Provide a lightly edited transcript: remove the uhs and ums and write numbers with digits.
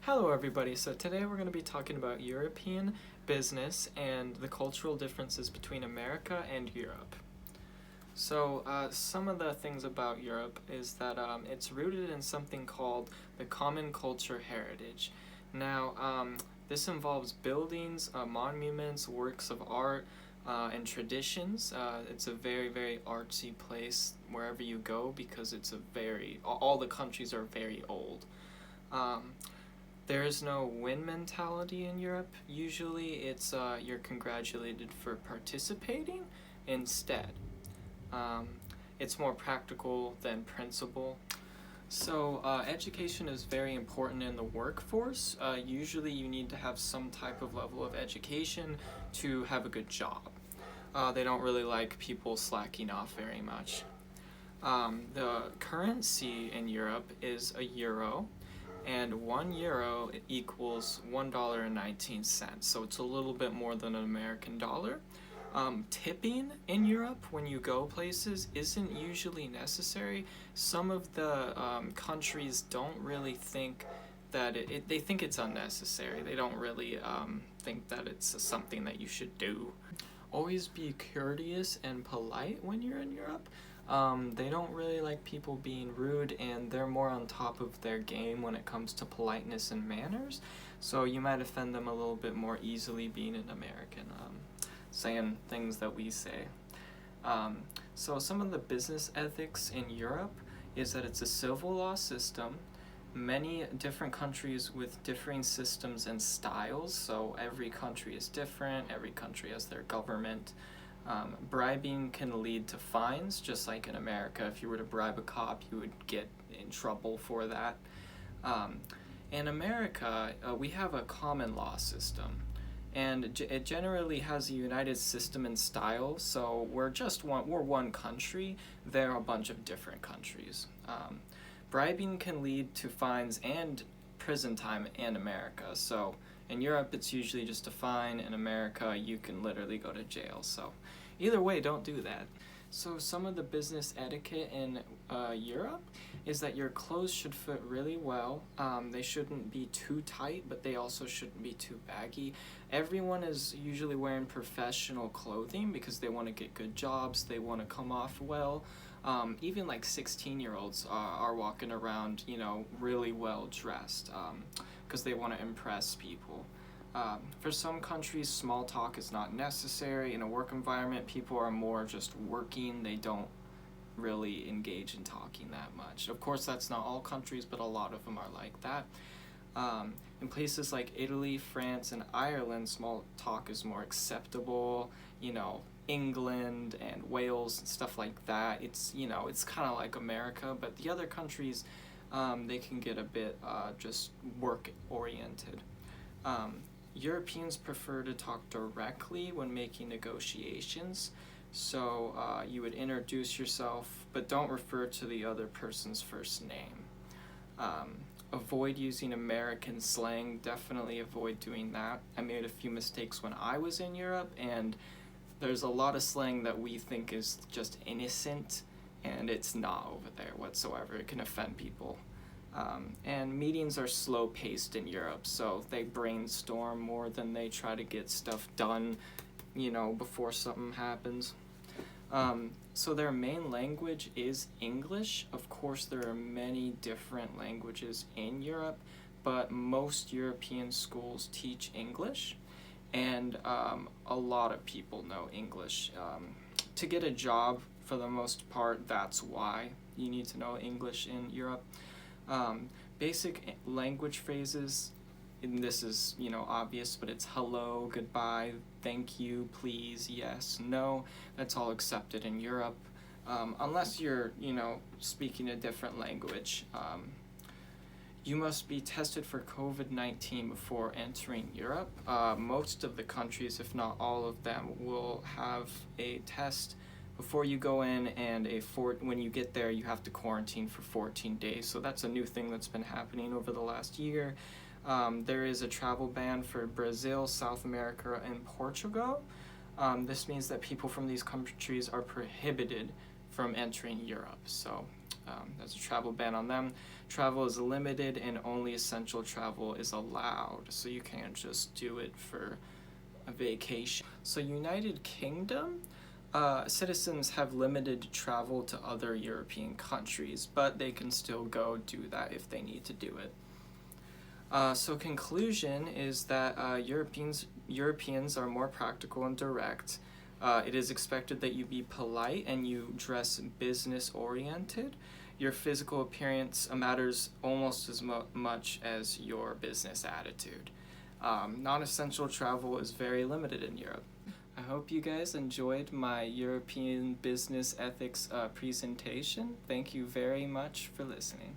Hello everybody, so today we're going to be talking about European business and the cultural differences between America and Europe. So some of the things about Europe is that it's rooted in something called the common culture heritage. Now, this involves buildings, monuments, works of art, and traditions. It's a very, very artsy place wherever you go because all the countries are very old. Um, there is no win mentality in Europe. Usually, you're congratulated for participating instead. Um, it's more practical than principle. So, education is very important in the workforce. Usually, you need to have some type of level of education to have a good job. They don't really like people slacking off very much. The currency in Europe is a euro, and 1 euro equals $1.19. So it's a little bit more than an American dollar. Tipping in Europe when you go places isn't usually necessary. Some of the countries don't really think that they think it's unnecessary. They don't really think that it's something that you should do. Always be courteous and polite when you're in Europe. They don't really like people being rude, and they're more on top of their game when it comes to politeness and manners. So you might offend them a little bit more easily being an American, saying things that we say. So some of the business ethics in Europe is that it's a civil law system, many different countries with differing systems and styles, so every country is different, every country has their government. Bribing can lead to fines, just like in America. If you were to bribe a cop, you would get in trouble for that. In America, we have a common law system, and it generally has a united system and style, so we're one country, they're a bunch of different countries. Bribing can lead to fines and prison time in America. So in Europe, it's usually just a fine. In America, you can literally go to jail. So either way, don't do that. So some of the business etiquette in Europe is that your clothes should fit really well. They shouldn't be too tight, but they also shouldn't be too baggy. Everyone is usually wearing professional clothing because they want to get good jobs. They want to come off well. Even like 16-year-olds are walking around, really well dressed because they want to impress people. For some countries, small talk is not necessary. In a work environment, people are more just working. They don't really engage in talking that much. Of course, that's not all countries, but a lot of them are like that. In places like Italy, France, and Ireland, small talk is more acceptable. England and Wales and stuff like that. It's kind of like America, but the other countries, they can get a bit just work oriented. Europeans prefer to talk directly when making negotiations, so you would introduce yourself, but don't refer to the other person's first name. Avoid using American slang. Definitely avoid doing that. I made a few mistakes when I was in Europe, and there's a lot of slang that we think is just innocent, and it's not over there whatsoever. It can offend people. And meetings are slow-paced in Europe, so they brainstorm more than they try to get stuff done, before something happens. So their main language is English. Of course, there are many different languages in Europe, but most European schools teach English. And a lot of people know English. To get a job, for the most part, that's why you need to know English in Europe. Basic language phrases, and this is, obvious, but it's hello, goodbye, thank you, please, yes, no. That's all accepted in Europe. Unless you're, speaking a different language. You must be tested for COVID-19 before entering Europe. Most of the countries, if not all of them, will have a test before you go in, and when you get there, you have to quarantine for 14 days. So that's a new thing that's been happening over the last year. There is a travel ban for Brazil, South America, and Portugal. This means that people from these countries are prohibited from entering Europe. So There's a travel ban on them. Travel is limited and only essential travel is allowed, so you can't just do it for a vacation. So United Kingdom, citizens have limited travel to other European countries, but they can still go do that if they need to do it. So conclusion is that Europeans are more practical and direct. It is expected that you be polite and you dress business-oriented. Your physical appearance matters almost as much as your business attitude. Non-essential travel is very limited in Europe. I hope you guys enjoyed my European business ethics presentation. Thank you very much for listening.